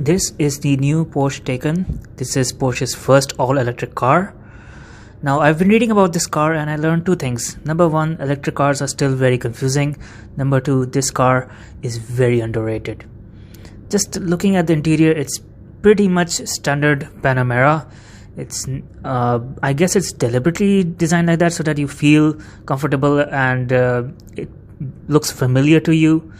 This is the new Porsche Taycan. This is Porsche's first all-electric car. Now, I've been reading about this car and I learned two things. Number one, electric cars are still very confusing. Number two, this car is very underrated. Just looking at the interior, it's pretty much standard Panamera. I guess it's deliberately designed like that so that you feel comfortable and it looks familiar to you.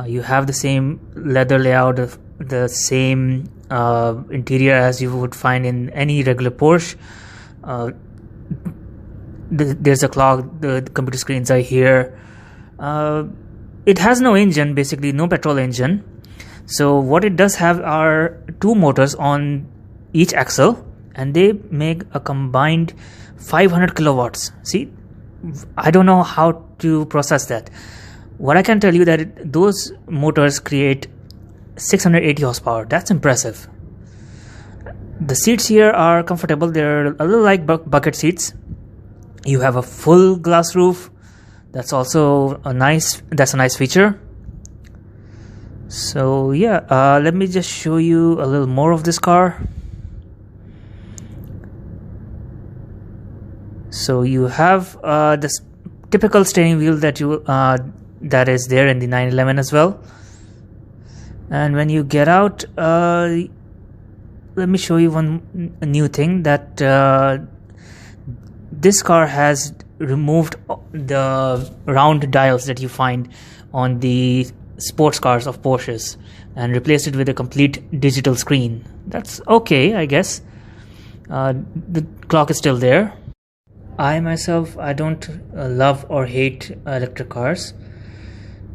You have the same leather layout, the same interior as you would find in any regular Porsche. There's a clock, the computer screens are here. It has no engine, basically no petrol engine. So what it does have are two motors on each axle, and they make a combined 500 kilowatts. See, I don't know how to process that. What I can tell you that those motors create 680 horsepower. That's impressive. The seats here are comfortable. They're a little like bucket seats. You have a full glass roof. That's also a nice feature. So yeah, let me just show you a little more of this car. So you have this typical steering wheel that is there in the 911 as well. And when you get out, let me show you one new thing, that this car has removed the round dials that you find on the sports cars of Porsches and replaced it with a complete digital screen. That's okay, I guess. The clock is still there. I myself, I don't love or hate electric cars.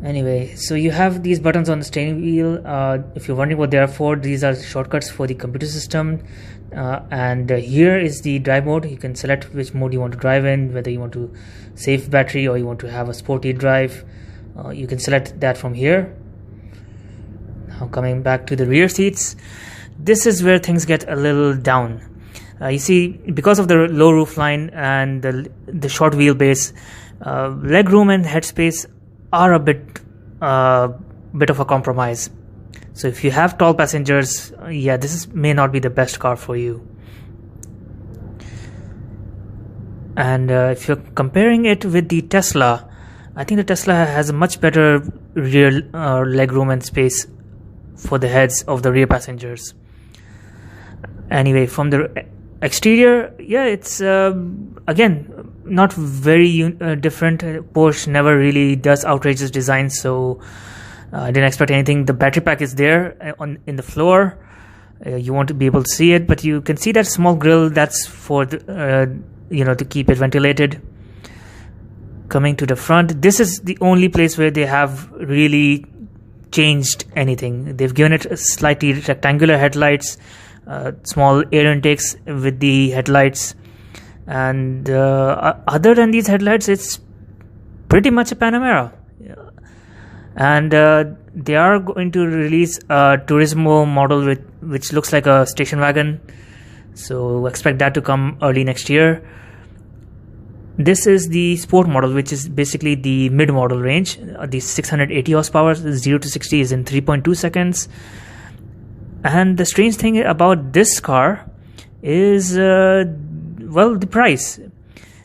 Anyway, so you have these buttons on the steering wheel. If you're wondering what they are for, these are shortcuts for the computer system. And here is the drive mode. You can select which mode you want to drive in, whether you want to save battery or you want to have a sporty drive. You can select that from here. Now coming back to the rear seats, this is where things get a little down. You see, because of the low roofline and the short wheelbase, legroom and headspace are a bit of a compromise. So if you have tall passengers, yeah, may not be the best car for you. And if you're comparing it with the Tesla, I think the Tesla has a much better rear legroom and space for the heads of the rear passengers. Anyway, from the exterior, yeah, it's again not very different. Porsche never really does outrageous design, so I didn't expect anything. The battery pack is there in the floor. You won't be able to see it, but you can see that small grille. That's for the, to keep it ventilated. Coming to the front, this is the only place where they have really changed anything. They've given it slightly rectangular headlights, small air intakes with the headlights, and other than these headlights, it's pretty much a Panamera. And they are going to release a Turismo model which looks like a station wagon, so expect that to come early next year. This is the sport model, which is basically the mid-model range. The 680 horsepower, 0 to 60 is in 3.2 seconds. And the strange thing about this car is, the price.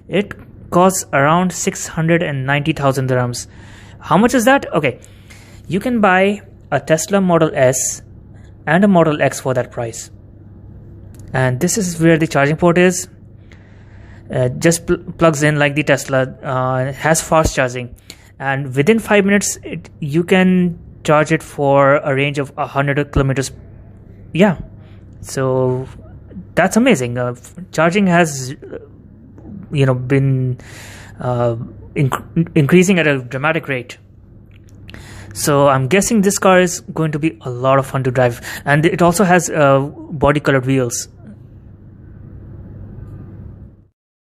It costs around 690,000 dirhams. How much is that? Okay, you can buy a Tesla Model S and a Model X for that price. And this is where the charging port is. Just plugs in like the Tesla. Has fast charging, and within 5 minutes you can charge it for a range of 100 kilometers. Yeah, so that's amazing. Charging has been increasing at a dramatic rate. So I'm guessing this car is going to be a lot of fun to drive, and it also has body colored wheels.